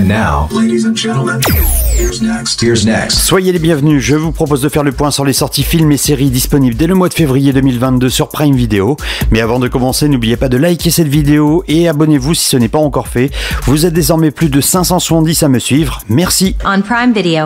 And now, ladies and gentlemen, here's next. Soyez les bienvenus, je vous propose de faire le point sur les sorties films et séries disponibles dès le mois de février 2022 sur Prime Video. Mais avant de commencer, n'oubliez pas de liker cette vidéo et abonnez-vous si ce n'est pas encore fait. Vous êtes désormais plus de 570 à me suivre, merci. On Prime Video.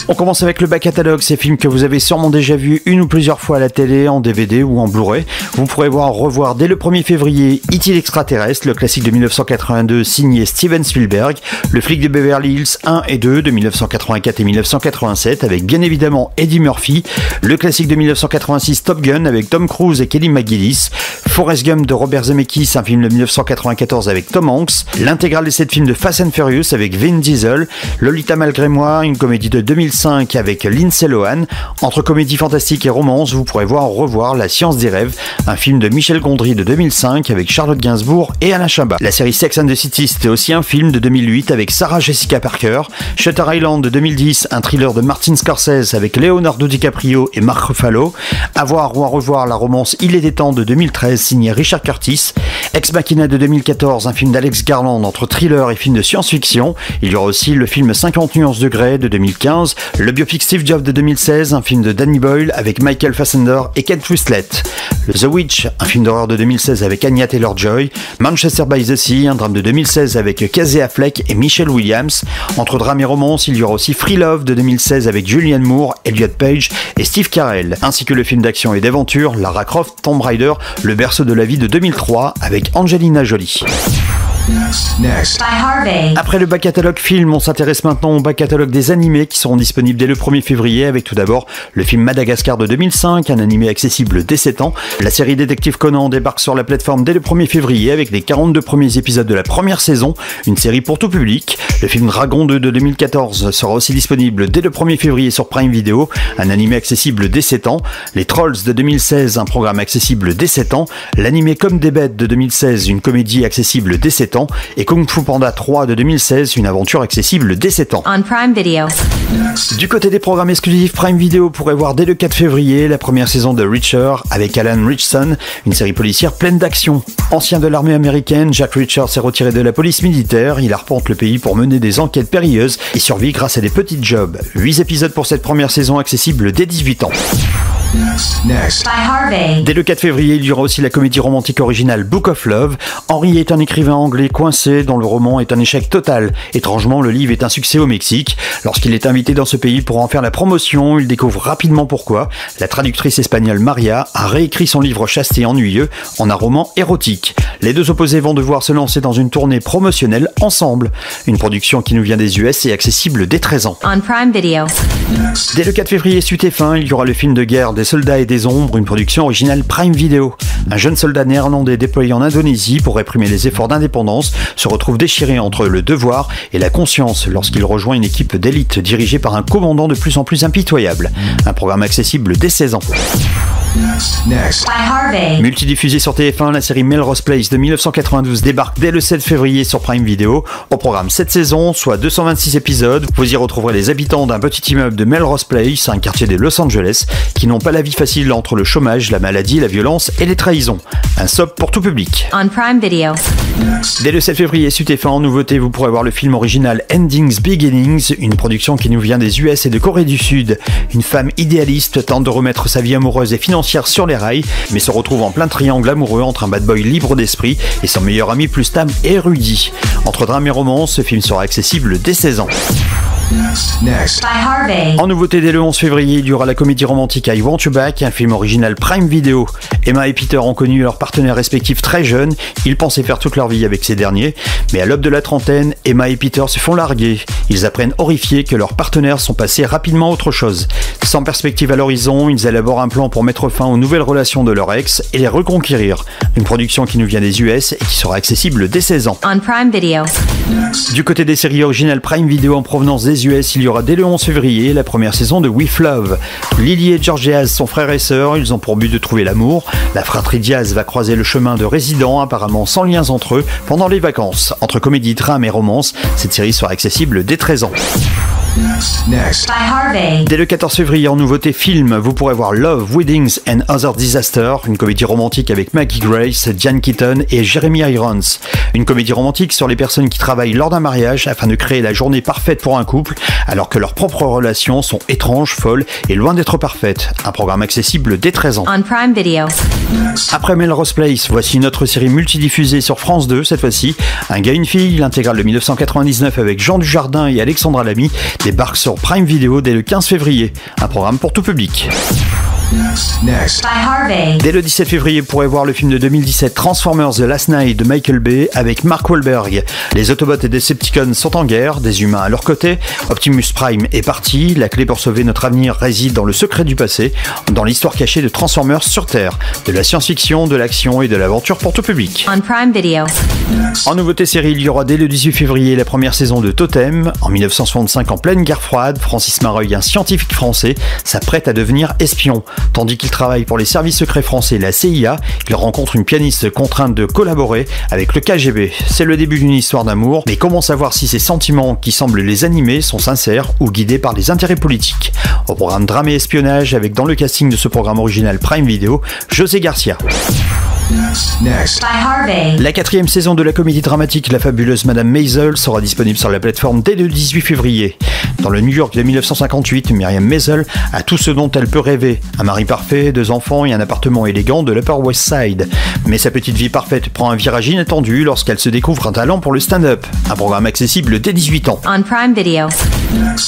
On commence avec le back catalogue, ces films que vous avez sûrement déjà vus une ou plusieurs fois à la télé, en DVD ou en Blu-ray. Vous pourrez revoir dès le 1er février E.T. l'extraterrestre, le classique de 1982 signé Steven Spielberg, Le flic de Beverly Hills 1 et 2 de 1984 et 1987 avec bien évidemment Eddie Murphy, le classique de 1986 Top Gun avec Tom Cruise et Kelly McGillis, Forrest Gump de Robert Zemeckis, un film de 1994 avec Tom Hanks, l'intégrale des 7 films de Fast and Furious avec Vin Diesel, Lolita malgré moi, une comédie de 2005 avec Lindsay Lohan. Entre comédie fantastique et romance, vous pourrez revoir La science des rêves, un film de Michel Gondry de 2005 avec Charlotte Gainsbourg et Alain Chabat. La série Sex and the City, c'était aussi un film de 2008 avec Sarah Jessica Parker. Shutter Island de 2010, un thriller de Martin Scorsese avec Leonardo DiCaprio et Mark Ruffalo. À voir ou à revoir la romance Il était temps de 2013 signé Richard Curtis. Ex Machina de 2014, un film d'Alex Garland entre thriller et film de science-fiction. Il y aura aussi le film 50 nuances de Grey de 2015, le biopic Steve Jobs de 2016, un film de Danny Boyle avec Michael Fassbender et Kate Winslet. The Witch, un film d'horreur de 2016 avec Anya Taylor-Joy. Manchester by the Sea, un drame de 2016 avec Casey Affleck et Michelle Williams. Entre drame et romance, il y aura aussi Free Love de 2016 avec Julianne Moore, Elliot Page et Steve Carell, ainsi que le film d'action et d'aventure Lara Croft Tomb Raider, le berceau de la vie de 2003 avec Angelina Jolie. Next. By Harvey. Après le back catalogue film, on s'intéresse maintenant au back catalogue des animés qui seront disponibles dès le 1er février avec tout d'abord le film Madagascar de 2005, un animé accessible dès 7 ans. La série Détective Conan débarque sur la plateforme dès le 1er février avec les 42 premiers épisodes de la première saison, une série pour tout public. Le film Dragon 2 de 2014 sera aussi disponible dès le 1er février sur Prime Video, un animé accessible dès 7 ans. Les Trolls de 2016, un programme accessible dès 7 ans. L'animé Comme des bêtes de 2016, une comédie accessible dès 7 ans. Et Kung Fu Panda 3 de 2016, une aventure accessible dès 7 ans. On Prime Video. Du côté des programmes exclusifs, Prime Video pourrait voir dès le 4 février la première saison de Reacher avec Alan Ritchson, une série policière pleine d'action. Ancien de l'armée américaine, Jack Reacher s'est retiré de la police militaire, il arpente le pays pour mener des enquêtes périlleuses et survit grâce à des petits jobs. 8 épisodes pour cette première saison accessible dès 18 ans. Next. By Harvey. Dès le 4 février, il y aura aussi la comédie romantique originale Book of Love. Henry est un écrivain anglais coincé dont le roman est un échec total. Étrangement, le livre est un succès au Mexique. Lorsqu'il est invité dans ce pays pour en faire la promotion, il découvre rapidement pourquoi. La traductrice espagnole Maria a réécrit son livre chaste et ennuyeux en un roman érotique. Les deux opposés vont devoir se lancer dans une tournée promotionnelle ensemble. Une production qui nous vient des US et accessible dès 13 ans. On Prime Video. Dès le 4 février sur TF1, il y aura le film de guerre Des soldats et des ombres, une production originale Prime Video. Un jeune soldat néerlandais déployé en Indonésie pour réprimer les efforts d'indépendance se retrouve déchiré entre le devoir et la conscience lorsqu'il rejoint une équipe d'élite dirigée par un commandant de plus en plus impitoyable. Un programme accessible dès 16 ans. Next. By Harvey. Multidiffusée sur TF1, la série Melrose Place de 1992 débarque dès le 7 février sur Prime Video. Au programme 7 saisons, soit 226 épisodes. Vous y retrouverez les habitants d'un petit immeuble de Melrose Place, un quartier de Los Angeles, qui n'ont pas la vie facile entre le chômage, la maladie, la violence et les trahisons. Un soap pour tout public. On Prime Video. Dès le 7 février sur TF1, en nouveauté, vous pourrez voir le film original Endings Beginnings, une production qui nous vient des US et de Corée du Sud. Une femme idéaliste tente de remettre sa vie amoureuse et financière sur les rails, mais se retrouve en plein triangle amoureux entre un bad boy libre d'esprit et son meilleur ami plus stable et érudit. Entre drame et romance, ce film sera accessible dès 16 ans. Next. By Harvey. En nouveauté, dès le 11 février, il y aura la comédie romantique I Want You Back, un film original Prime Video. Emma et Peter ont connu leurs partenaires respectifs très jeunes, ils pensaient faire toute leur vie avec ces derniers, mais à l'aube de la trentaine, Emma et Peter se font larguer. Ils apprennent horrifiés que leurs partenaires sont passés rapidement à autre chose. Sans perspective à l'horizon, ils élaborent un plan pour mettre fin aux nouvelles relations de leur ex et les reconquérir. Une production qui nous vient des US et qui sera accessible dès 16 ans. On Prime Video. Du côté des séries originales Prime Video en provenance des les US, il y aura dès le 11 février la première saison de With Love. Lily et George Diaz sont frères et sœurs, ils ont pour but de trouver l'amour. La fratrie Diaz va croiser le chemin de résidents apparemment sans liens entre eux pendant les vacances. Entre comédie, drame et romance, cette série sera accessible dès 13 ans. Next. By Harvey. Dès le 14 février, en nouveauté film, vous pourrez voir Love, Weddings and Other Disasters, une comédie romantique avec Maggie Grace, Diane Keaton et Jeremy Irons. Une comédie romantique sur les personnes qui travaillent lors d'un mariage afin de créer la journée parfaite pour un couple, alors que leurs propres relations sont étranges, folles et loin d'être parfaites. Un programme accessible dès 13 ans. On Prime Video. Après Melrose Place, voici une autre série multidiffusée sur France 2, cette fois-ci. Un gars, une fille, l'intégrale de 1999 avec Jean Dujardin et Alexandra Lamy, débarque sur Prime Video dès le 15 février. Un programme pour tout public. Next. By Harvey. Dès le 17 février, vous pourrez voir le film de 2017 Transformers The Last Night de Michael Bay avec Mark Wahlberg. Les Autobots et Decepticons sont en guerre, des humains à leur côté. Optimus Prime est parti. La clé pour sauver notre avenir réside dans le secret du passé, dans l'histoire cachée de Transformers sur Terre. De la science-fiction, de l'action et de l'aventure pour tout public. On Prime Video. En nouveauté série, il y aura dès le 18 février la première saison de Totem. En 1965, en pleine guerre froide, Francis Mareuil, un scientifique français, s'apprête à devenir espion. Tandis qu'il travaille pour les services secrets français, la CIA, il rencontre une pianiste contrainte de collaborer avec le KGB. C'est le début d'une histoire d'amour, mais comment savoir si ces sentiments qui semblent les animer sont sincères ou guidés par des intérêts politiques? Au programme drame et espionnage, avec dans le casting de ce programme original Prime Video, José Garcia. Next. By Harvey. La 4e saison de la comédie dramatique La fabuleuse Madame Maisel sera disponible sur la plateforme dès le 18 février. Dans le New York de 1958, Myriam Maisel a tout ce dont elle peut rêver. Un mari parfait, 2 enfants et un appartement élégant de l'Upper West Side. Mais sa petite vie parfaite prend un virage inattendu lorsqu'elle se découvre un talent pour le stand-up. Un programme accessible dès 18 ans. On Prime Video.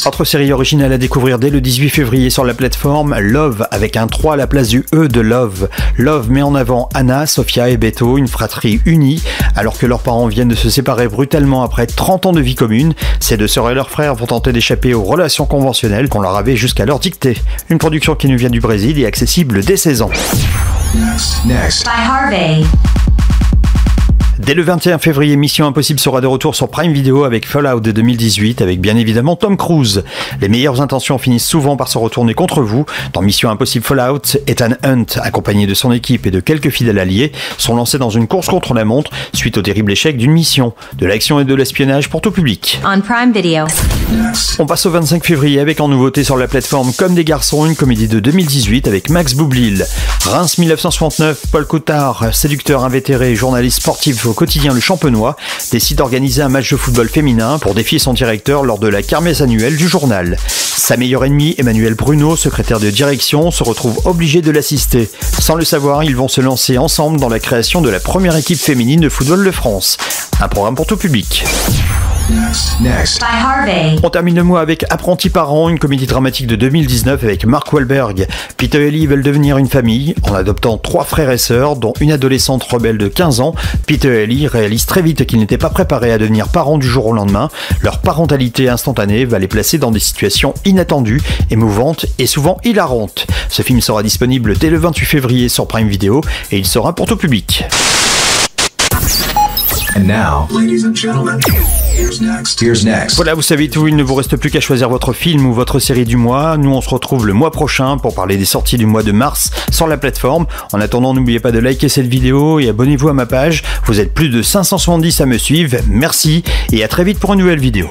Autre série originale à découvrir dès le 18 février sur la plateforme, Love, avec un 3 à la place du E de Love. Love met en avant Anna, Sophia et Beto, une fratrie unie, alors que leurs parents viennent de se séparer brutalement après 30 ans de vie commune. Ces 2 sœurs et leurs frères vont tenter d'échapper aux relations conventionnelles qu'on leur avait jusqu'alors dictées. Une production qui nous vient du Brésil et accessible dès 16 ans. Next. By Harvey. Dès le 21 février, Mission Impossible sera de retour sur Prime Video avec Fallout de 2018, avec bien évidemment Tom Cruise. Les meilleures intentions finissent souvent par se retourner contre vous. Dans Mission Impossible Fallout, Ethan Hunt, accompagné de son équipe et de quelques fidèles alliés, sont lancés dans une course contre la montre suite au terrible échec d'une mission. De l'action et de l'espionnage pour tout public. On Prime Video. On passe au 25 février avec en nouveauté sur la plateforme Comme des garçons, une comédie de 2018 avec Max Boublil. Reims 1969, Paul Cottard, séducteur invétéré et journaliste sportif au quotidien Le Champenois, décide d'organiser un match de football féminin pour défier son directeur lors de la kermesse annuelle du journal. Sa meilleure ennemie, Emmanuel Bruno, secrétaire de direction, se retrouve obligé de l'assister. Sans le savoir, ils vont se lancer ensemble dans la création de la première équipe féminine de football de France. Un programme pour tout public. Next. By Harvey. On termine le mois avec Apprenti parent, une comédie dramatique de 2019 avec Mark Wahlberg. Peter et Ellie veulent devenir une famille en adoptant 3 frères et sœurs, dont une adolescente rebelle de 15 ans. Peter et Ellie réalisent très vite qu'ils n'étaient pas préparés à devenir parents du jour au lendemain. Leur parentalité instantanée va les placer dans des situations inattendues, émouvantes et souvent hilarantes. Ce film sera disponible dès le 28 février sur Prime Video et il sera pour tout public. And now, ladies and gentlemen, here's next. Here's next. Voilà, vous savez tout, il ne vous reste plus qu'à choisir votre film ou votre série du mois. Nous, on se retrouve le mois prochain pour parler des sorties du mois de mars sur la plateforme. En attendant, n'oubliez pas de liker cette vidéo et abonnez-vous à ma page. Vous êtes plus de 570 à me suivre. Merci et à très vite pour une nouvelle vidéo.